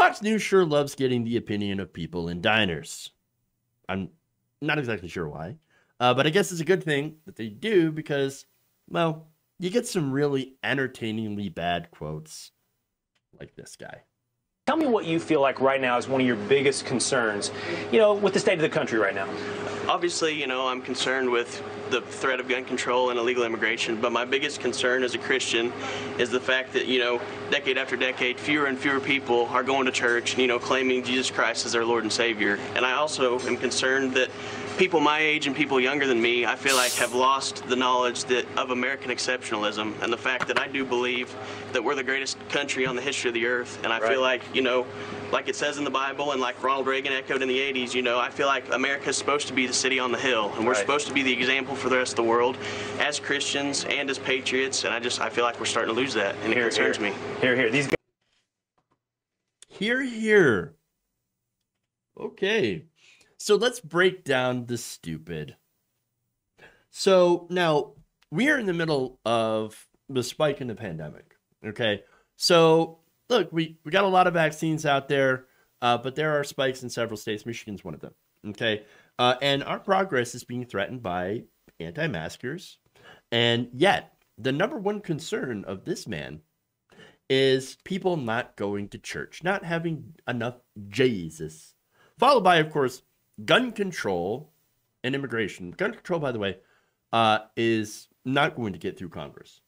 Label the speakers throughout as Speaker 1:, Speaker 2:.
Speaker 1: Fox News sure loves getting the opinion of people in diners. I'm not exactly sure why, but I guess it's a good thing that they do because, well, you get some really entertainingly bad quotes like this guy.
Speaker 2: Tell me what you feel like right now is one of your biggest concerns, with the state of the country right now.
Speaker 3: Obviously, I'm concerned with the threat of gun control and illegal immigration, but my biggest concern as a Christian is the fact that, decade after decade, fewer and fewer people are going to church, claiming Jesus Christ as their Lord and Savior. And I also am concerned that people my age and people younger than me, I feel like, have lost the knowledge of American exceptionalism and the fact that I do believe that we're the greatest country on the history of the earth. And I feel like, like it says in the Bible and like Ronald Reagan echoed in the 80s, I feel like America's supposed to be the city on the hill, and we're supposed to be the example for the rest of the world as Christians and as patriots, and I feel like we're starting to lose that, and it concerns me.
Speaker 2: Here. These guys.
Speaker 1: Here. Okay. So let's break down the stupid. So now we are in the middle of the spike in the pandemic. Okay. So look, we got a lot of vaccines out there, but there are spikes in several states. Michigan's one of them. Okay. And our progress is being threatened by anti-maskers. And yet the number one concern of this man is people not going to church, not having enough Jesus, followed by, of course, gun control and immigration. Gun control, by the way, is not going to get through Congress.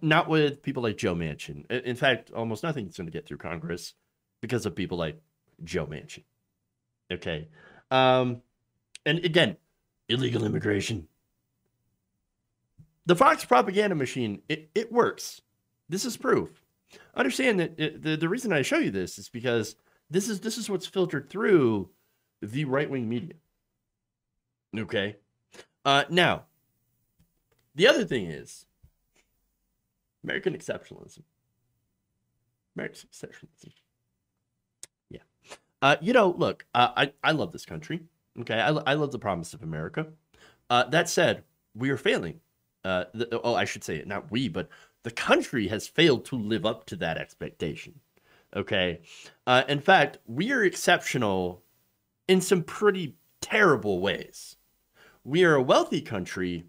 Speaker 1: Not with people like Joe Manchin. In fact, almost nothing's going to get through Congress because of people like Joe Manchin. Okay. And again, illegal immigration. The Fox propaganda machine, it works. This is proof. Understand that the reason I show you this is because this is what's filtered through the right-wing media. Okay. Now, the other thing is American exceptionalism. American exceptionalism. Yeah. Look, I love this country. Okay. I love the promise of America. That said, we are failing. I should say it, not we, but the country has failed to live up to that expectation. Okay. In fact, we are exceptional in some pretty terrible ways. We are a wealthy country,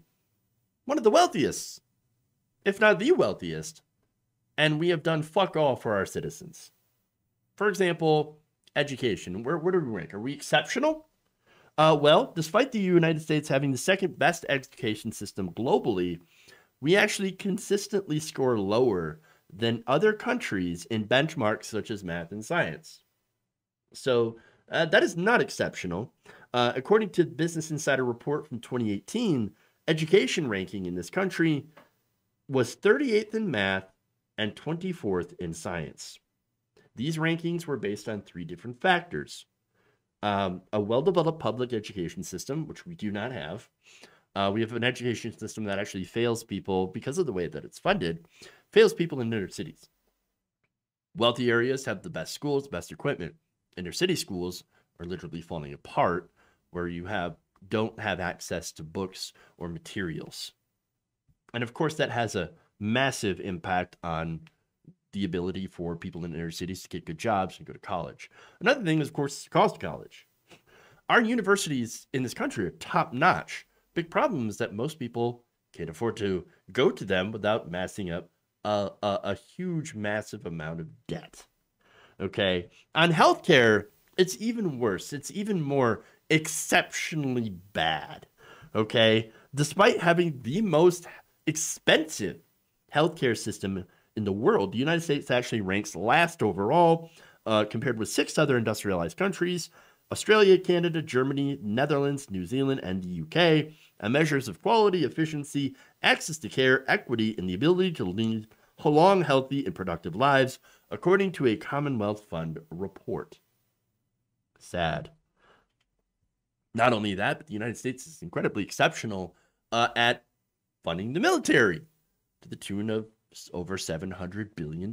Speaker 1: one of the wealthiest, if not the wealthiest, and we have done fuck all for our citizens. For example, education. Where do we rank? Are we exceptional? Well, despite the United States having the second best education system globally, we actually consistently score lower than other countries in benchmarks such as math and science. So that is not exceptional. According to the Business Insider report from 2018, education ranking in this country was 38th in math and 24th in science. These rankings were based on three different factors. A well-developed public education system, which we do not have. We have an education system that actually fails people because of the way that it's funded, fails people in inner cities. Wealthy areas have the best schools, best equipment. Inner city schools are literally falling apart, where you don't have access to books or materials. And of course, that has a massive impact on the ability for people in inner cities to get good jobs and go to college. Another thing is, of course, the cost of college. Our universities in this country are top notch. Big problem is that most people can't afford to go to them without massing up a huge, massive amount of debt. Okay. On healthcare, it's even worse. It's even more exceptionally bad. Okay. Despite having the most expensive healthcare system in the world, the United States actually ranks last overall, compared with 6 other industrialized countries: Australia, Canada, Germany, Netherlands, New Zealand, and the UK, and measures of quality, efficiency, access to care, equity, and the ability to lead long, healthy, and productive lives, according to a Commonwealth Fund report. Sad. Not only that, but the United States is incredibly exceptional at funding the military to the tune of over $700 billion,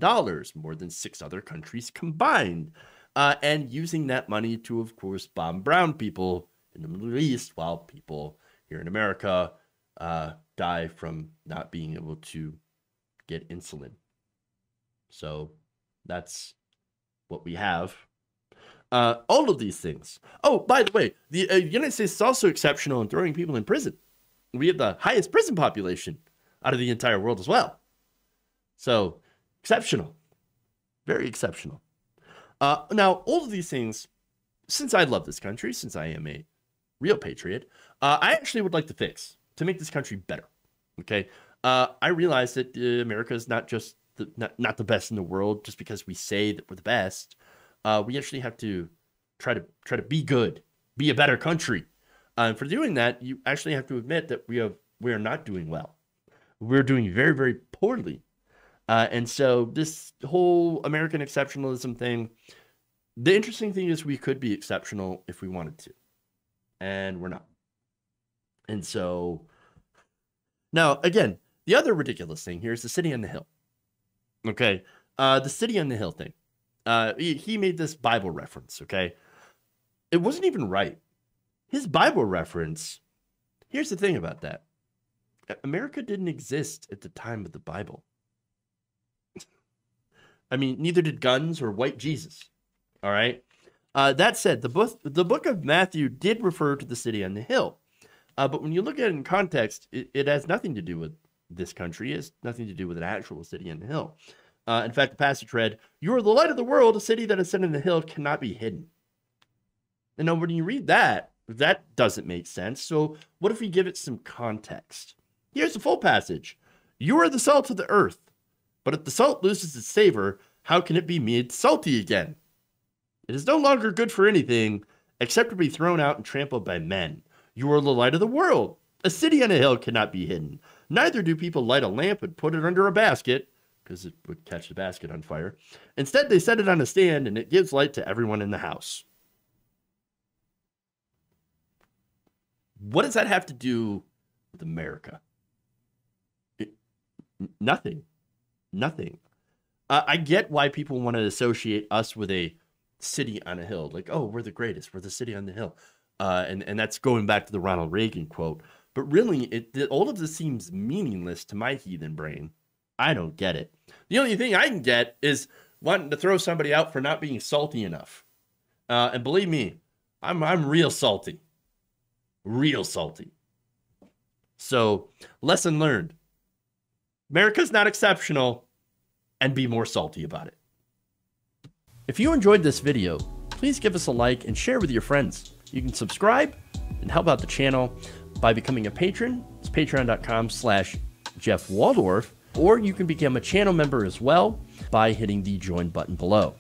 Speaker 1: more than 6 other countries combined, and using that money to, of course, bomb brown people in the Middle East while people here in America die from not being able to get insulin. So that's what we have. All of these things. Oh, by the way, the United States is also exceptional in throwing people in prison. We have the highest prison population out of the entire world as well. So, exceptional. Very exceptional. Now, all of these things, since I love this country, since I am a real patriot, I actually would like to fix to make this country better. Okay? I realize that America is not just not the best in the world just because we say that we're the best. We actually have to try to be good, be a better country. And for doing that, you actually have to admit that we are not doing well. We're doing very, very poorly. And so this whole American exceptionalism thing, the interesting thing is we could be exceptional if we wanted to, and we're not. And so now, again, the other ridiculous thing here is the city on the hill. Okay, the city on the hill thing. He made this Bible reference, okay? It wasn't even right. His Bible reference, here's the thing about that. America didn't exist at the time of the Bible. I mean, neither did guns or white Jesus, all right? That said, the book of Matthew did refer to the city on the hill. But when you look at it in context, it has nothing to do with this country. It has nothing to do with an actual city on the hill. In fact, the passage read, "You are the light of the world. A city that is set on the hill cannot be hidden." And now when you read that, that doesn't make sense. So what if we give it some context? Here's the full passage. "You are the salt of the earth. But if the salt loses its savor, how can it be made salty again? It is no longer good for anything except to be thrown out and trampled by men. You are the light of the world. A city on a hill cannot be hidden. Neither do people light a lamp and put it under a basket," because it would catch the basket on fire. "Instead, they set it on a stand, and it gives light to everyone in the house." What does that have to do with America? Nothing. Nothing. I get why people want to associate us with a city on a hill. Like, oh, we're the greatest. We're the city on the hill. And that's going back to the Ronald Reagan quote. But really, all of this seems meaningless to my heathen brain. I don't get it. The only thing I can get is wanting to throw somebody out for not being salty enough. And believe me, I'm real salty. Real salty. So, lesson learned. America's not exceptional, and be more salty about it. If you enjoyed this video, please give us a like and share with your friends. You can subscribe and help out the channel by becoming a patron. It's patreon.com/Jeff Waldorf, or you can become a channel member as well by hitting the join button below.